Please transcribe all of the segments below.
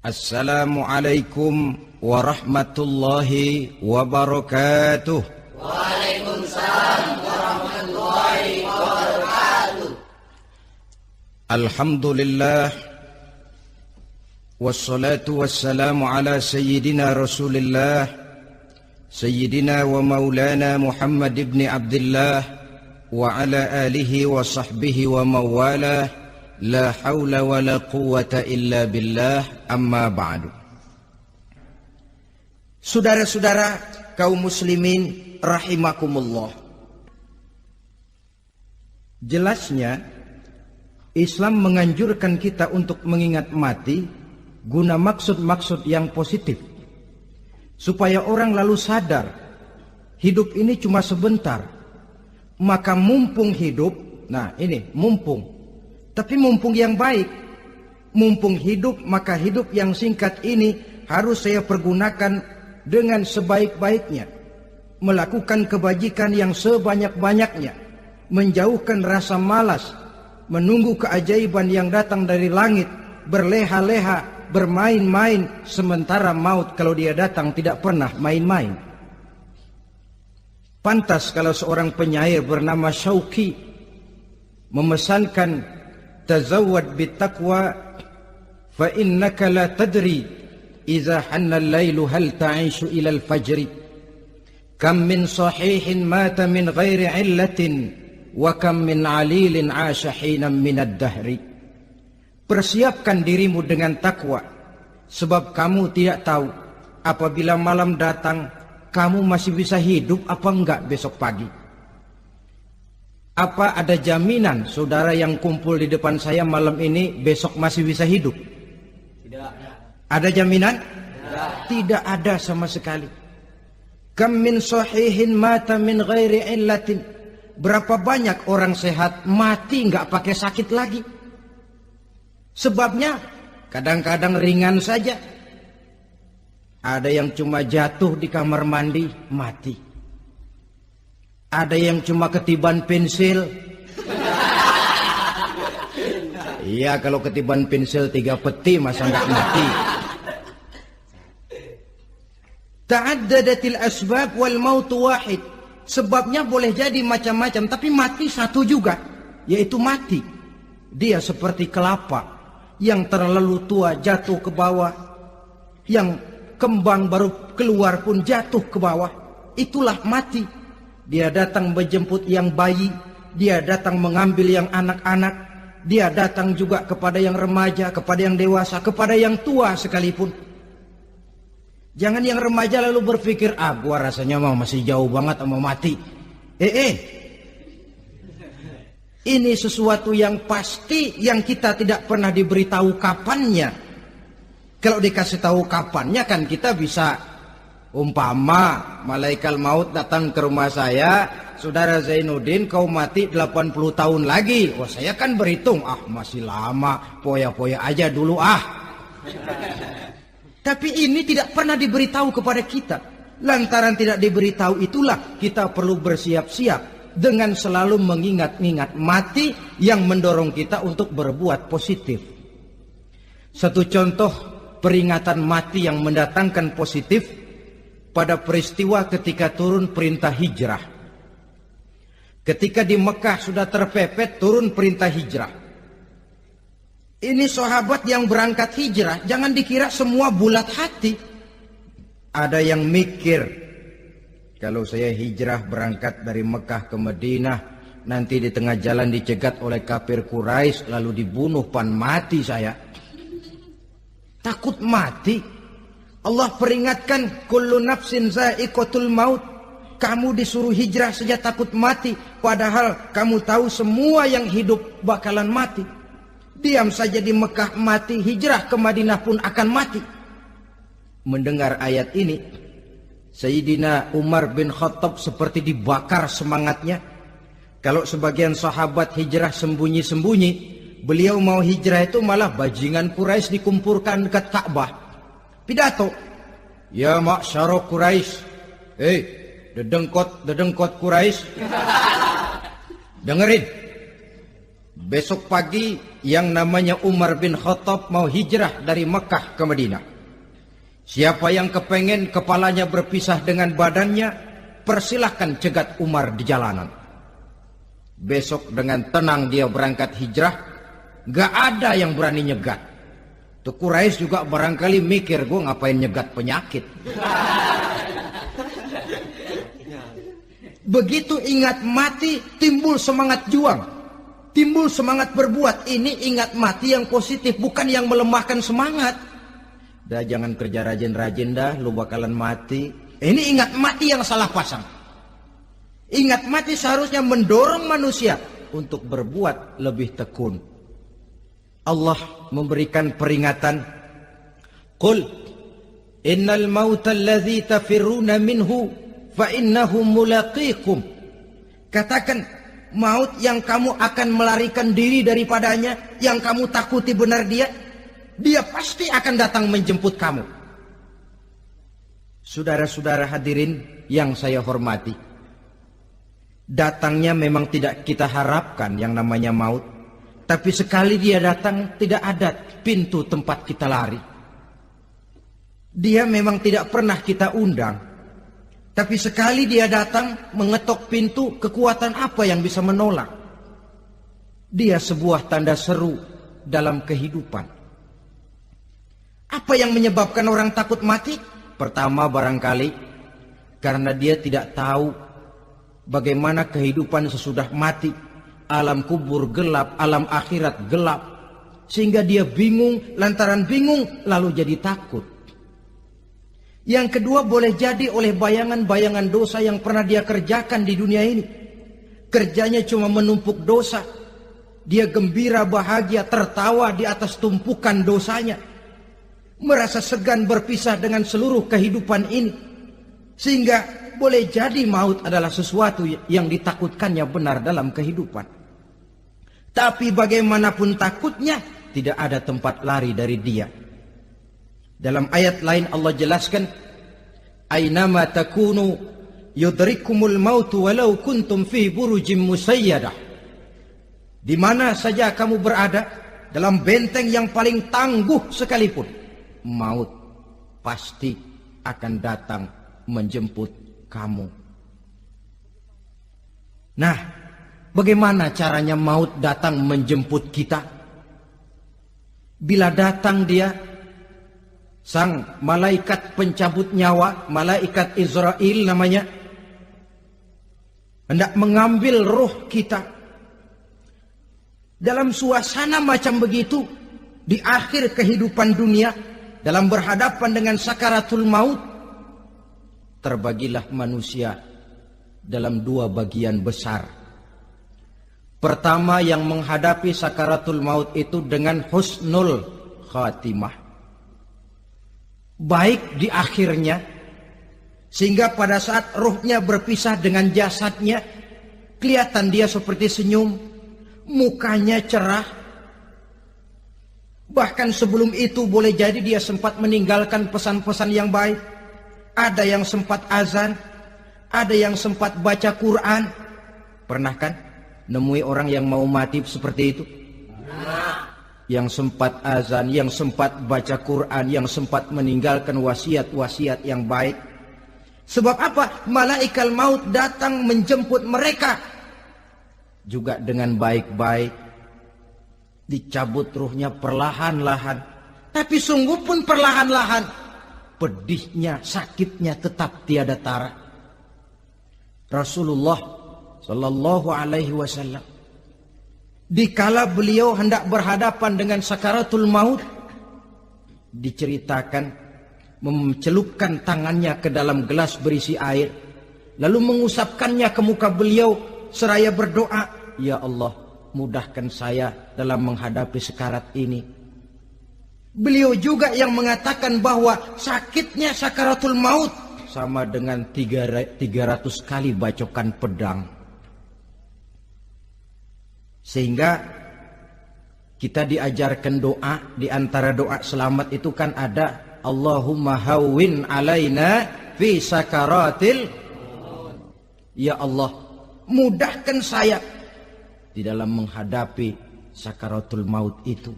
Assalamualaikum warahmatullahi wabarakatuh. Waalaikumsalam warahmatullahi wabarakatuh. Alhamdulillah wassalatu wassalamu ala sayyidina Rasulillah sayyidina wa maulana Muhammad ibn Abdullah wa ala alihi wa sahbihi wa mawalah. La haula wa la quwwata illa billah, amma ba'du. Saudara-saudara kaum muslimin rahimakumullah. Jelasnya Islam menganjurkan kita untuk mengingat mati guna maksud-maksud yang positif, supaya orang lalu sadar hidup ini cuma sebentar. Maka mumpung hidup, nah ini mumpung, tapi mumpung yang baik. Mumpung hidup, maka hidup yang singkat ini harus saya pergunakan dengan sebaik-baiknya, melakukan kebajikan yang sebanyak-banyaknya, menjauhkan rasa malas, menunggu keajaiban yang datang dari langit, berleha-leha, bermain-main, sementara maut kalau dia datang tidak pernah main-main. Pantas kalau seorang penyair bernama Syauqi memesankan, tazawwad bittaqwa fa innaka la tadri idza hanna al-lailu hal ta'ishu ila al-fajri kam min sahihin mata min ghairi illatin wa kam min alilin 'asha hinan min ad-dahri. Persiapkan dirimu dengan takwa, sebab kamu tidak tahu apabila malam datang kamu masih bisa hidup apa enggak besok pagi. Apa ada jaminan saudara yang kumpul di depan saya malam ini besok masih bisa hidup? Tidak. Ada jaminan? Tidak. Tidak ada sama sekali. Kam min sahihin mata min ghairi illatin. Berapa banyak orang sehat mati nggak pakai sakit lagi. Sebabnya kadang-kadang ringan saja. Ada yang cuma jatuh di kamar mandi mati. Ada yang cuma ketiban pensil. Iya, kalau ketiban pensil 3 peti masa nggak mati. Ta'addadatil asbab wal maut wahid. Sebabnya boleh jadi macam-macam, tapi mati satu juga, yaitu mati. Dia seperti kelapa yang terlalu tua jatuh ke bawah, yang kembang baru keluar pun jatuh ke bawah. Itulah mati. Dia datang menjemput yang bayi, dia datang mengambil yang anak-anak, dia datang juga kepada yang remaja, kepada yang dewasa, kepada yang tua sekalipun. Jangan yang remaja lalu berpikir, gua rasanya masih jauh banget mau mati. Ini sesuatu yang pasti yang kita tidak pernah diberitahu kapannya. Kalau dikasih tahu kapannya kan kita bisa, umpama malaikat maut datang ke rumah saya, saudara Zainuddin kau mati 80 tahun lagi. Wah, saya kan berhitung, masih lama, poya-poya aja dulu Tapi ini tidak pernah diberitahu kepada kita. Lantaran tidak diberitahu itulah kita perlu bersiap-siap dengan selalu mengingat-ingat mati yang mendorong kita untuk berbuat positif. Satu contoh peringatan mati yang mendatangkan positif pada peristiwa ketika turun perintah hijrah. Ketika di Mekah sudah terpepet turun perintah hijrah. Ini sahabat yang berangkat hijrah, jangan dikira semua bulat hati. Ada yang mikir, kalau saya hijrah berangkat dari Mekah ke Madinah, nanti di tengah jalan dicegat oleh kafir Quraisy lalu dibunuh, mati saya. Takut mati. Allah peringatkan, kullu nafsin za'iqatul maut. Kamu disuruh hijrah saja takut mati, padahal kamu tahu semua yang hidup bakalan mati. Diam saja di Mekah mati, hijrah ke Madinah pun akan mati. Mendengar ayat ini, Sayyidina Umar bin Khattab seperti dibakar semangatnya. Kalau sebagian sahabat hijrah sembunyi-sembunyi, beliau mau hijrah itu malah bajingan Quraisy dikumpulkan dekat Ka'bah. Pidato, ya ma'syara Quraisy, dedengkot Quraisy, dengerin, Besok pagi yang namanya Umar bin Khattab mau hijrah dari Mekah ke Madinah. Siapa yang kepengen kepalanya berpisah dengan badannya, persilahkan cegat Umar di jalanan. Besok dengan tenang dia berangkat hijrah, gak ada yang berani nyegat. Tuh Quraisy juga barangkali mikir, gue ngapain nyegat penyakit. Begitu ingat mati, timbul semangat juang. Timbul semangat berbuat. Ini ingat mati yang positif, bukan yang melemahkan semangat. Dah jangan kerja rajin-rajin dah, lu bakalan mati. Ini ingat mati yang salah pasang. Ingat mati seharusnya mendorong manusia untuk berbuat lebih tekun. Allah memberikan peringatan. Qul innal mauta alladhi tafirruna minhu fa innahu mulaqikum. Katakan, maut yang kamu akan melarikan diri daripadanya, yang kamu takuti benar dia pasti akan datang menjemput kamu. Saudara-saudara hadirin yang saya hormati, datangnya memang tidak kita harapkan yang namanya maut, tapi sekali dia datang tidak ada pintu tempat kita lari. Dia memang tidak pernah kita undang, tapi sekali dia datang mengetok pintu, kekuatan apa yang bisa menolak? Dia sebuah tanda seru dalam kehidupan. Apa yang menyebabkan orang takut mati? Pertama barangkali karena dia tidak tahu bagaimana kehidupan sesudah mati. Alam kubur gelap, alam akhirat gelap. Sehingga dia bingung, lantaran bingung lalu jadi takut. Yang kedua boleh jadi oleh bayangan-bayangan dosa yang pernah dia kerjakan di dunia ini. Kerjanya cuma menumpuk dosa. Dia gembira, bahagia, tertawa di atas tumpukan dosanya. Merasa segan berpisah dengan seluruh kehidupan ini. Sehingga boleh jadi maut adalah sesuatu yang ditakutkannya benar dalam kehidupan. Tapi bagaimanapun takutnya, tidak ada tempat lari dari dia. Dalam ayat lain Allah jelaskan, Aynama takunu yudrikumul mautu walau kuntum fi burujim musayyadah. Di mana saja kamu berada, dalam benteng yang paling tangguh sekalipun, maut pasti akan datang menjemput kamu. Nah, bagaimana caranya maut datang menjemput kita? Bila datang dia, sang malaikat pencabut nyawa, malaikat Israel namanya, hendak mengambil roh kita. Dalam suasana macam begitu, di akhir kehidupan dunia, dalam berhadapan dengan sakaratul maut, terbagilah manusia dalam dua bagian besar. Pertama, yang menghadapi sakaratul maut itu dengan husnul khatimah, baik di akhirnya, sehingga pada saat ruhnya berpisah dengan jasadnya, kelihatan dia seperti senyum, mukanya cerah. Bahkan sebelum itu boleh jadi dia sempat meninggalkan pesan-pesan yang baik. Ada yang sempat azan, ada yang sempat baca Quran. Pernah kan nemui orang yang mau mati seperti itu? Yang sempat azan, yang sempat baca Quran, yang sempat meninggalkan wasiat-wasiat yang baik. Sebab apa? Malaikat maut datang menjemput mereka juga dengan baik-baik. Dicabut ruhnya perlahan-lahan, tapi sungguh pun perlahan-lahan. Pedihnya, sakitnya tetap tiada tara. Rasulullah Sallallahu Alaihi Wasallam, dikala beliau hendak berhadapan dengan sakaratul maut, diceritakan mencelupkan tangannya ke dalam gelas berisi air, lalu mengusapkannya ke muka beliau seraya berdoa, "Ya Allah, mudahkan saya dalam menghadapi sekarat ini." Beliau juga yang mengatakan bahwa sakitnya sakaratul maut sama dengan 300 kali bacokan pedang. Sehingga kita diajarkan doa, di antara doa selamat itu kan ada Allahumma hawwin alaina fi sakaratil. Ya Allah, mudahkan saya di dalam menghadapi sakaratul maut itu.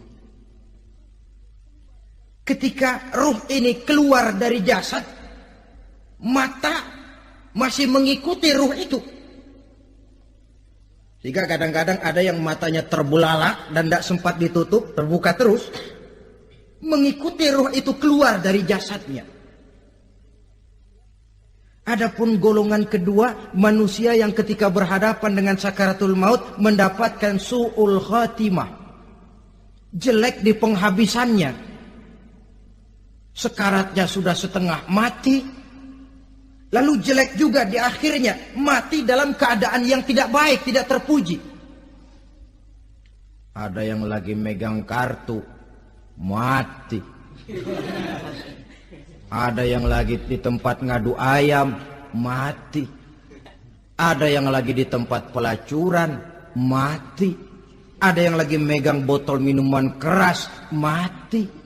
Ketika ruh ini keluar dari jasad, mata masih mengikuti ruh itu. Sehingga kadang-kadang ada yang matanya terbelalak dan tidak sempat ditutup, terbuka terus, mengikuti ruh itu keluar dari jasadnya. Adapun golongan kedua, manusia yang ketika berhadapan dengan sakaratul maut mendapatkan su'ul khatimah, jelek di penghabisannya. Sekaratnya sudah setengah mati, lalu jelek juga di akhirnya, mati dalam keadaan yang tidak baik, tidak terpuji. Ada yang lagi megang kartu, mati. Ada yang lagi di tempat ngadu ayam, mati. Ada yang lagi di tempat pelacuran, mati. Ada yang lagi megang botol minuman keras, mati.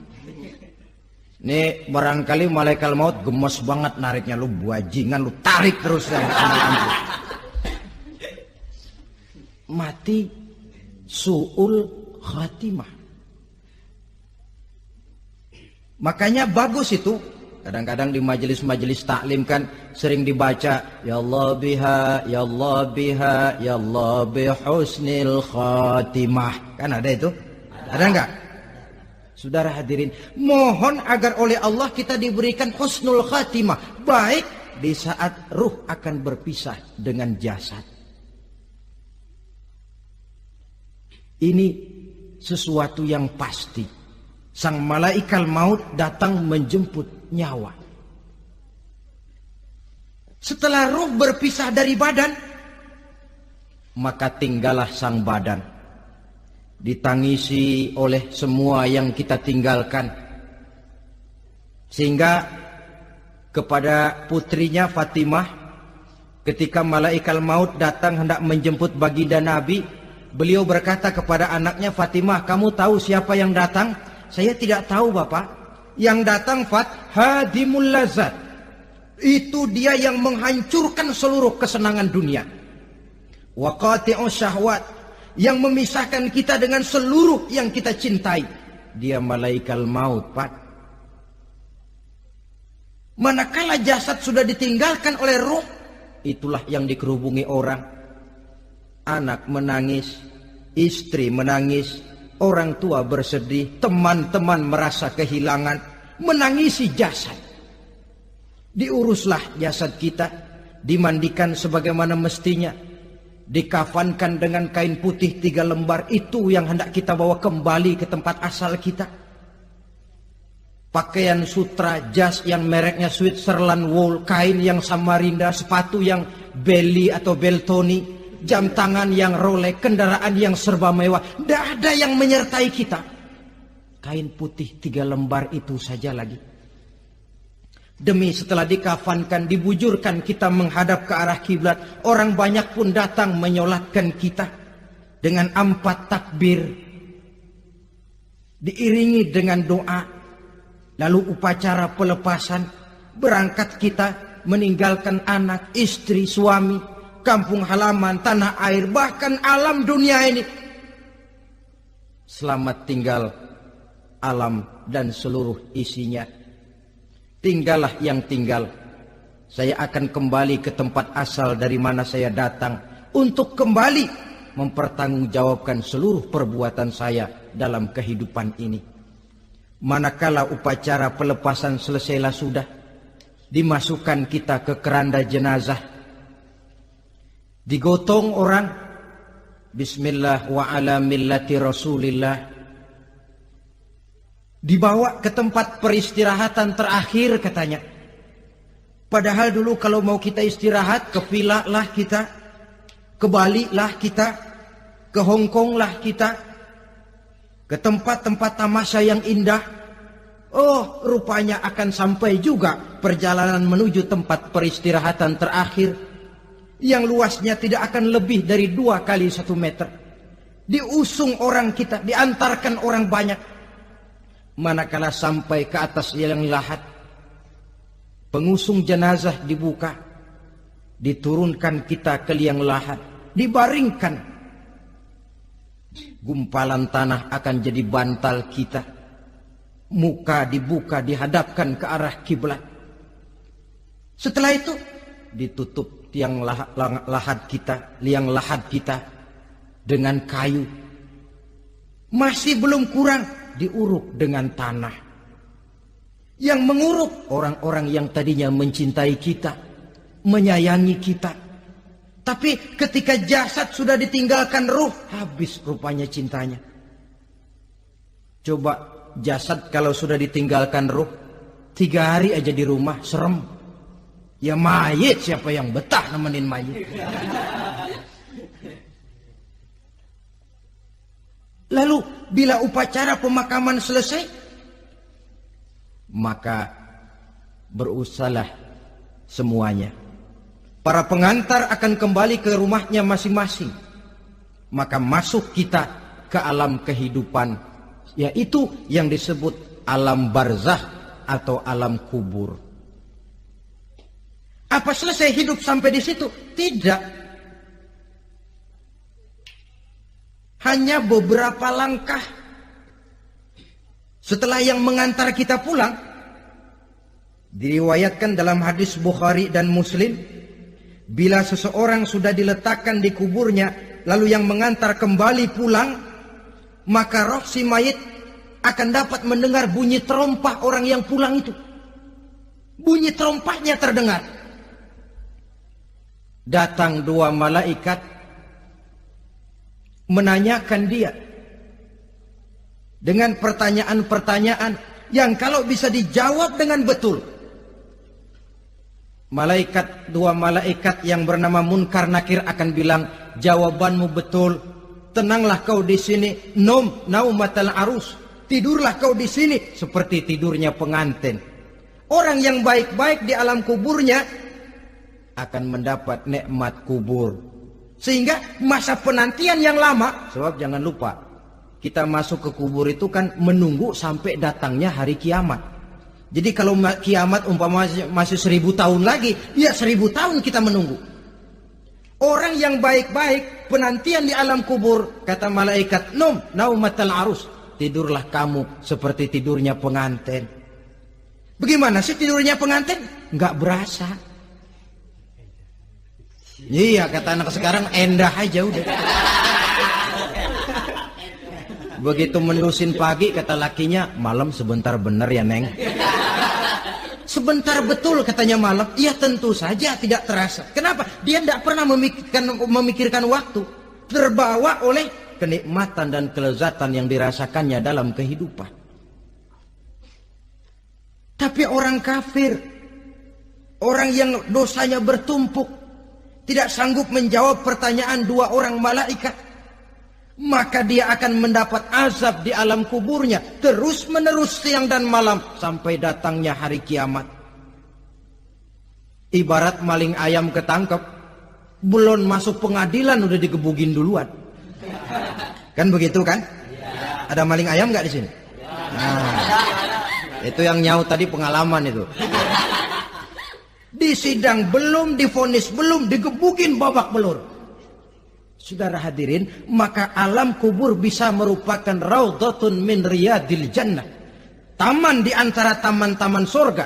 Nih barangkali malaikat maut gemes banget nariknya, lu buajingan, lu tarik terus ya. Mati su'ul khatimah. Makanya bagus itu. Kadang-kadang di majelis-majelis taklim kan sering dibaca ya Allah biha, ya Allah biha, ya Allah bihusnil khatimah. Kan ada itu? Ada enggak? Saudara hadirin, mohon agar oleh Allah kita diberikan husnul khatimah, baik di saat ruh akan berpisah dengan jasad. Ini sesuatu yang pasti. Sang malaikat maut datang menjemput nyawa. Setelah ruh berpisah dari badan, maka tinggallah sang badan, ditangisi oleh semua yang kita tinggalkan. Sehingga kepada putrinya Fatimah, ketika malaikat maut datang hendak menjemput baginda Nabi, beliau berkata kepada anaknya, Fatimah, kamu tahu siapa yang datang? Saya tidak tahu, Bapak. Yang datang hadimul lazat. Itu dia yang menghancurkan seluruh kesenangan dunia. Wa qati'us syahwat, yang memisahkan kita dengan seluruh yang kita cintai. Dia malaikat maut, Pak. Manakala jasad sudah ditinggalkan oleh ruh, itulah yang dikerubungi orang. Anak menangis, istri menangis, orang tua bersedih, teman-teman merasa kehilangan, menangisi jasad. Diuruslah jasad kita, dimandikan sebagaimana mestinya, dikafankan dengan kain putih 3 lembar, itu yang hendak kita bawa kembali ke tempat asal kita. Pakaian sutra, jas yang mereknya Switzerland wool, kain yang Samarinda, sepatu yang Belly atau Beltoni, jam tangan yang Rolex, kendaraan yang serba mewah, tidak ada yang menyertai kita. Kain putih 3 lembar itu saja lagi. Demi setelah dikafankan, dibujurkan kita menghadap ke arah kiblat, orang banyak pun datang menyolatkan kita dengan 4 takbir, diiringi dengan doa. Lalu upacara pelepasan, berangkat kita meninggalkan anak, istri, suami, kampung halaman, tanah air, bahkan alam dunia ini. Selamat tinggal alam dan seluruh isinya. Tinggallah yang tinggal. Saya akan kembali ke tempat asal dari mana saya datang, untuk kembali mempertanggungjawabkan seluruh perbuatan saya dalam kehidupan ini. Manakala upacara pelepasan selesailah sudah, dimasukkan kita ke keranda jenazah, digotong orang, bismillah wa ala millati rasulillah, dibawa ke tempat peristirahatan terakhir katanya. Padahal dulu kalau mau kita istirahat, ke villa lah kita, ke Bali lah kita, ke Hong Kong lah kita, ke tempat-tempat tamasya yang indah. Oh, rupanya akan sampai juga perjalanan menuju tempat peristirahatan terakhir, yang luasnya tidak akan lebih dari 2 kali 1 meter. Diusung orang kita, diantarkan orang banyak. Manakala sampai ke atas liang lahat, pengusung jenazah dibuka, diturunkan kita ke liang lahat, dibaringkan. Gumpalan tanah akan jadi bantal kita. Muka dibuka, dihadapkan ke arah kiblat. Setelah itu ditutup liang lahat kita dengan kayu. Masih belum kurang, diuruk dengan tanah. Yang menguruk orang-orang yang tadinya mencintai kita, menyayangi kita. Tapi ketika jasad sudah ditinggalkan ruh, habis rupanya cintanya. Coba jasad kalau sudah ditinggalkan ruh, 3 hari aja di rumah, serem. Ya mayit, siapa yang betah nemenin mayit? Lalu bila upacara pemakaman selesai, maka berusahalah semuanya. Para pengantar akan kembali ke rumahnya masing-masing. Maka masuk kita ke alam kehidupan, yaitu yang disebut alam barzah atau alam kubur. Apa selesai hidup sampai di situ? Tidak. Hanya beberapa langkah setelah yang mengantar kita pulang, diriwayatkan dalam hadis Bukhari dan Muslim, bila seseorang sudah diletakkan di kuburnya, lalu yang mengantar kembali pulang, maka roh si mayit akan dapat mendengar bunyi terompah orang yang pulang itu. Bunyi terompahnya terdengar. Datang 2 malaikat menanyakan dia dengan pertanyaan-pertanyaan yang kalau bisa dijawab dengan betul. 2 malaikat yang bernama Munkar Nakir akan bilang, jawabanmu betul. Tenanglah kau di sini, naumatal arus. Tidurlah kau di sini seperti tidurnya pengantin. Orang yang baik-baik di alam kuburnya akan mendapat nikmat kubur. Sehingga masa penantian yang lama, sebab jangan lupa, kita masuk ke kubur itu kan menunggu sampai datangnya hari kiamat. Jadi kalau kiamat umpama masih 1000 tahun lagi, ya 1000 tahun kita menunggu. Orang yang baik-baik, penantian di alam kubur, kata malaikat, naumatal arus. Tidurlah kamu seperti tidurnya pengantin. Bagaimana sih tidurnya pengantin? Nggak berasa. Iya, kata anak sekarang, endah aja udah. Begitu mendusin pagi, kata lakinya, malam sebentar bener ya Neng. Sebentar betul katanya malam. Ya tentu saja tidak terasa. Kenapa? Dia tidak pernah memikirkan waktu. Terbawa oleh kenikmatan dan kelezatan yang dirasakannya dalam kehidupan. Tapi orang kafir, orang yang dosanya bertumpuk, tidak sanggup menjawab pertanyaan 2 orang malaikat, maka dia akan mendapat azab di alam kuburnya terus menerus siang dan malam sampai datangnya hari kiamat. Ibarat maling ayam ketangkep, belum masuk pengadilan udah digebugin duluan. Kan begitu kan? Ada maling ayam nggak di sini? Nah, itu yang nyaut tadi pengalaman itu. Di sidang belum, divonis belum, digebugin babak belur. Saudara hadirin, maka alam kubur bisa merupakan raudhatun min riyadil jannah. Taman di antara taman-taman surga,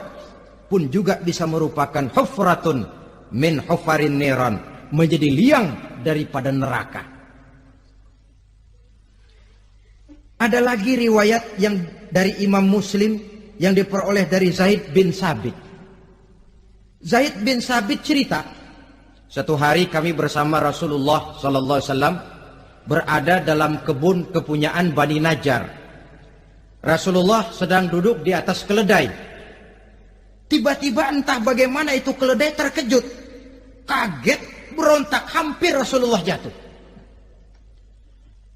pun juga bisa merupakan hufratun min hufarin niran, menjadi liang daripada neraka. Ada lagi riwayat yang dari Imam Muslim yang diperoleh dari Zaid bin Sabit. Zaid bin Sabit cerita, satu hari kami bersama Rasulullah sallallahu alaihi wasallam berada dalam kebun kepunyaan Bani Najjar. Rasulullah sedang duduk di atas keledai. Tiba-tiba entah bagaimana itu keledai terkejut, kaget, berontak, hampir Rasulullah jatuh.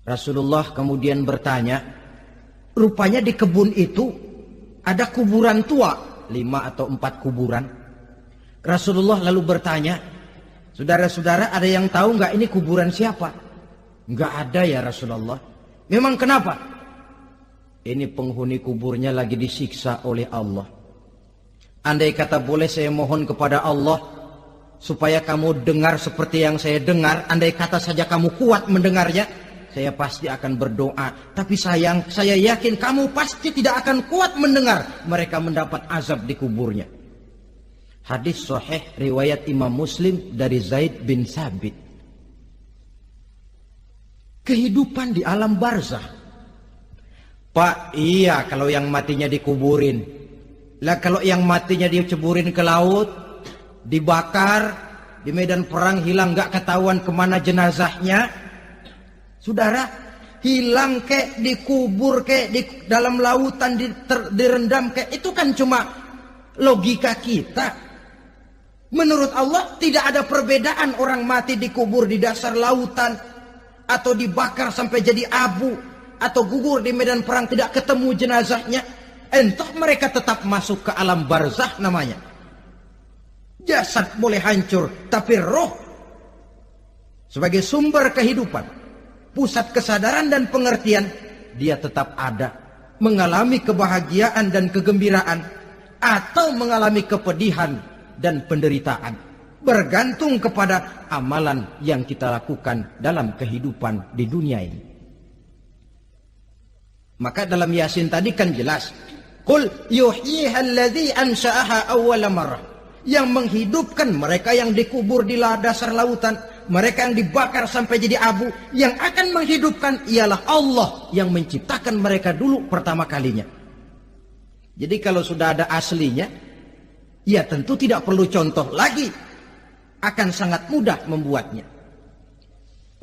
Rasulullah kemudian bertanya, rupanya di kebun itu ada kuburan tua, 5 atau 4 kuburan. Rasulullah lalu bertanya, saudara-saudara ada yang tahu nggak ini kuburan siapa? Nggak ada ya Rasulullah. Memang kenapa? Ini penghuni kuburnya lagi disiksa oleh Allah. Andai kata boleh saya mohon kepada Allah supaya kamu dengar seperti yang saya dengar, andai kata saja kamu kuat mendengarnya, saya pasti akan berdoa. Tapi sayang, saya yakin kamu pasti tidak akan kuat mendengar mereka mendapat azab di kuburnya. Hadis sahih riwayat Imam Muslim dari Zaid bin Sabit. Kehidupan di alam barzah. Pak, iya kalau yang matinya dikuburin. Lah kalau yang matinya diceburin ke laut, dibakar, di medan perang hilang gak ketahuan kemana jenazahnya. Saudara, hilang kek, dikubur kek, di dalam lautan direndam kek, itu kan cuma logika kita. Menurut Allah tidak ada perbedaan orang mati dikubur di dasar lautan, atau dibakar sampai jadi abu, atau gugur di medan perang tidak ketemu jenazahnya. Entah mereka tetap masuk ke alam barzah namanya. Jasad boleh hancur, tapi roh sebagai sumber kehidupan, pusat kesadaran dan pengertian, dia tetap ada, mengalami kebahagiaan dan kegembiraan, atau mengalami kepedihan dan penderitaan, bergantung kepada amalan yang kita lakukan dalam kehidupan di dunia ini. Maka dalam Yasin tadi kan jelas, qul yuhyiha alladzi ansha'aha awwala marrah, yang menghidupkan mereka yang dikubur di dasar lautan, mereka yang dibakar sampai jadi abu, yang akan menghidupkan ialah Allah yang menciptakan mereka dulu pertama kalinya. Jadi kalau sudah ada aslinya, ya tentu tidak perlu contoh lagi, akan sangat mudah membuatnya.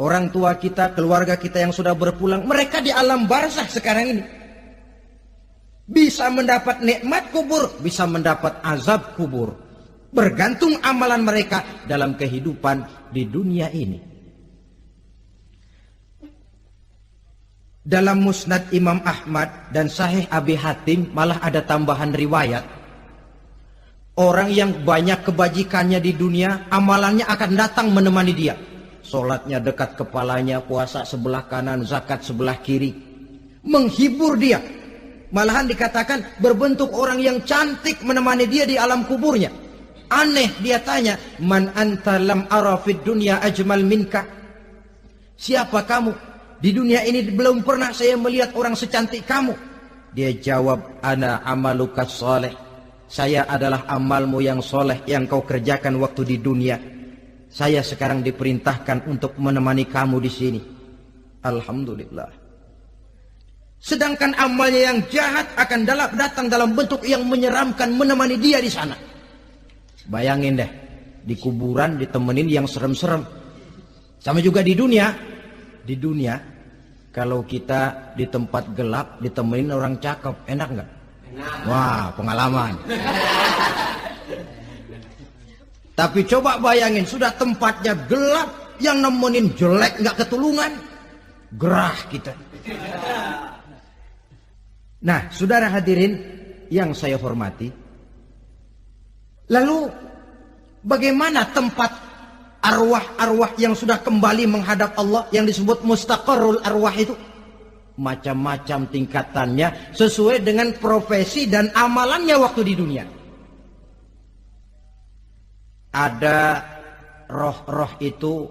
Orang tua kita, keluarga kita yang sudah berpulang, mereka di alam barzah sekarang ini bisa mendapat nikmat kubur, bisa mendapat azab kubur, bergantung amalan mereka dalam kehidupan di dunia ini. Dalam Musnad Imam Ahmad dan Sahih Abi Hatim malah ada tambahan riwayat. Orang yang banyak kebajikannya di dunia, amalannya akan datang menemani dia. Sholatnya dekat kepalanya, puasa sebelah kanan, zakat sebelah kiri, menghibur dia. Malahan dikatakan berbentuk orang yang cantik menemani dia di alam kuburnya. Aneh, dia tanya, man anta lam ara fid dunya ajmal minka. Siapa kamu? Di dunia ini belum pernah saya melihat orang secantik kamu. Dia jawab, ana amaluka soleh. Saya adalah amalmu yang soleh yang kau kerjakan waktu di dunia. Saya sekarang diperintahkan untuk menemani kamu di sini. Alhamdulillah. Sedangkan amalnya yang jahat akan datang dalam bentuk yang menyeramkan menemani dia di sana. Bayangin deh, di kuburan ditemenin yang serem-serem. Sama juga di dunia. Di dunia, kalau kita di tempat gelap ditemenin orang cakep, enak nggak? Wah, pengalaman. Tapi coba bayangin, sudah tempatnya gelap, yang nemenin jelek nggak ketulungan, gerah kita. Nah, saudara hadirin yang saya hormati, lalu bagaimana tempat arwah-arwah yang sudah kembali menghadap Allah yang disebut mustaqarrul arwah itu? Macam-macam tingkatannya sesuai dengan profesi dan amalannya waktu di dunia. Ada roh-roh itu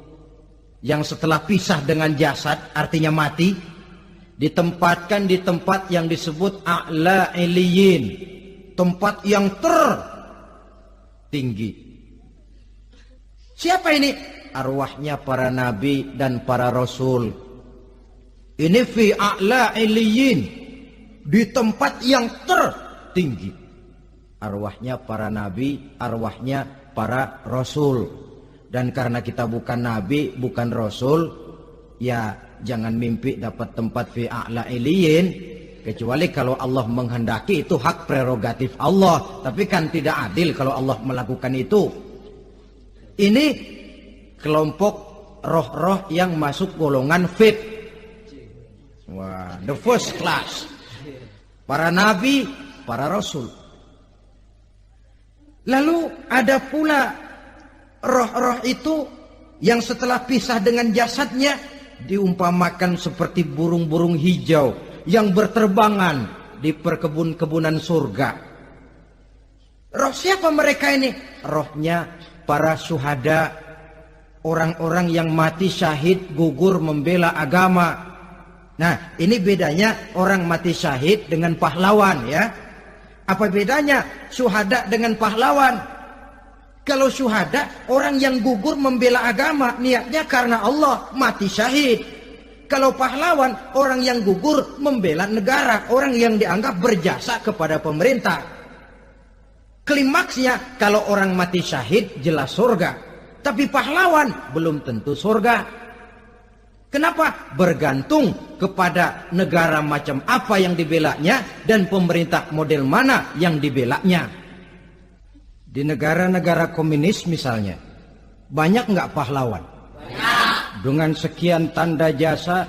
yang setelah pisah dengan jasad, artinya mati, ditempatkan di tempat yang disebut a'la iliyin, tempat yang tertinggi. Siapa ini? Arwahnya para nabi dan para rasul. Ini fi a'la iliyin, di tempat yang tertinggi. Arwahnya para nabi, arwahnya para rasul. Dan karena kita bukan nabi, bukan rasul, ya jangan mimpi dapat tempat fi a'la iliyin, kecuali kalau Allah menghendaki. Itu hak prerogatif Allah, tapi kan tidak adil kalau Allah melakukan itu. Ini kelompok roh-roh yang masuk golongan fit. Wah, the first class. Para nabi, para rasul. Lalu ada pula roh-roh itu yang setelah pisah dengan jasadnya diumpamakan seperti burung-burung hijau yang berterbangan di perkebun-kebunan surga. Roh siapa mereka ini? Rohnya para syuhada, orang-orang yang mati syahid gugur membela agama. Nah, ini bedanya orang mati syahid dengan pahlawan ya. Apa bedanya syuhada dengan pahlawan? Kalau syuhada, orang yang gugur membela agama, niatnya karena Allah, mati syahid. Kalau pahlawan, orang yang gugur membela negara, orang yang dianggap berjasa kepada pemerintah. Klimaksnya, kalau orang mati syahid jelas surga, tapi pahlawan belum tentu surga. Kenapa? Bergantung kepada negara macam apa yang dibelanya dan pemerintah model mana yang dibelanya. Di negara-negara komunis misalnya, banyak nggak pahlawan? Banyak. Dengan sekian tanda jasa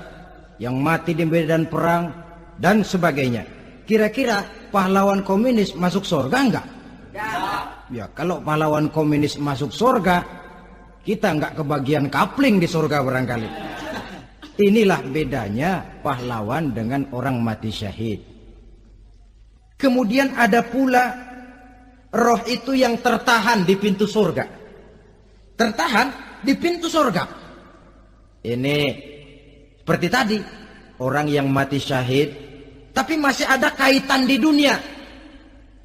yang mati di medan perang dan sebagainya. Kira-kira pahlawan komunis masuk surga enggak? Ya, kalau pahlawan komunis masuk surga, kita nggak kebagian kapling di surga barangkali. Inilah bedanya pahlawan dengan orang mati syahid. Kemudian ada pula roh itu yang tertahan di pintu surga. Tertahan di pintu surga. Ini seperti tadi, orang yang mati syahid tapi masih ada kaitan di dunia.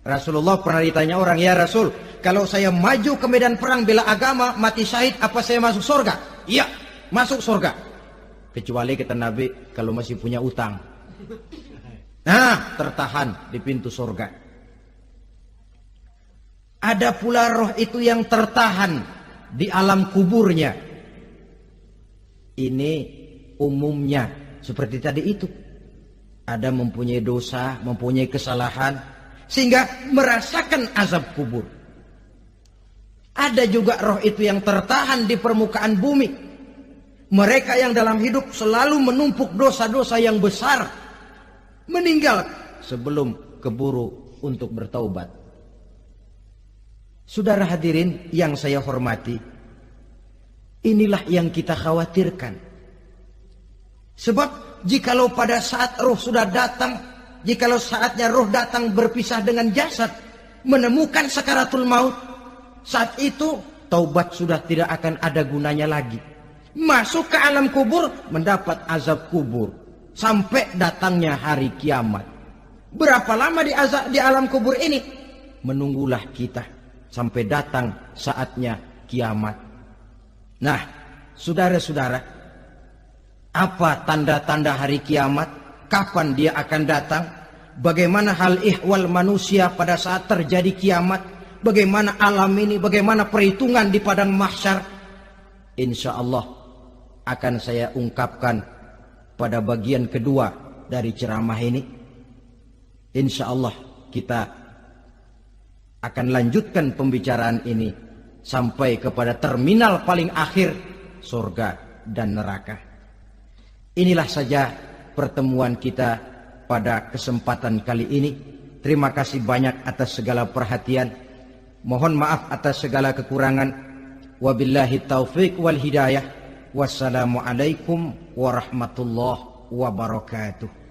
Rasulullah pernah ditanya orang, "Ya Rasul, kalau saya maju ke medan perang bela agama, mati syahid, apa saya masuk surga?" "Iya, masuk surga. Kecuali kata Nabi, kalau masih punya utang." Nah, tertahan di pintu surga. Ada pula roh itu yang tertahan di alam kuburnya. Ini umumnya seperti tadi itu. Ada mempunyai dosa, mempunyai kesalahan, sehingga merasakan azab kubur. Ada juga roh itu yang tertahan di permukaan bumi. Mereka yang dalam hidup selalu menumpuk dosa-dosa yang besar, meninggal sebelum keburu untuk bertaubat. Saudara hadirin yang saya hormati, inilah yang kita khawatirkan. Sebab jikalau pada saat roh sudah datang, jikalau saatnya roh datang berpisah dengan jasad, menemukan sakaratul maut, saat itu taubat sudah tidak akan ada gunanya lagi. Masuk ke alam kubur, mendapat azab kubur sampai datangnya hari kiamat. Berapa lama di alam kubur ini? Menunggulah kita sampai datang saatnya kiamat. Nah, saudara-saudara, apa tanda-tanda hari kiamat? Kapan dia akan datang? Bagaimana hal ihwal manusia pada saat terjadi kiamat? Bagaimana alam ini? Bagaimana perhitungan di padang mahsyar? Insya Allah akan saya ungkapkan pada bagian kedua dari ceramah ini. Insya Allah kita akan lanjutkan pembicaraan ini sampai kepada terminal paling akhir, surga dan neraka. Inilah saja pertemuan kita pada kesempatan kali ini. Terima kasih banyak atas segala perhatian. Mohon maaf atas segala kekurangan. Wabillahi taufiq wal hidayah. Wassalamualaikum warahmatullahi wabarakatuh.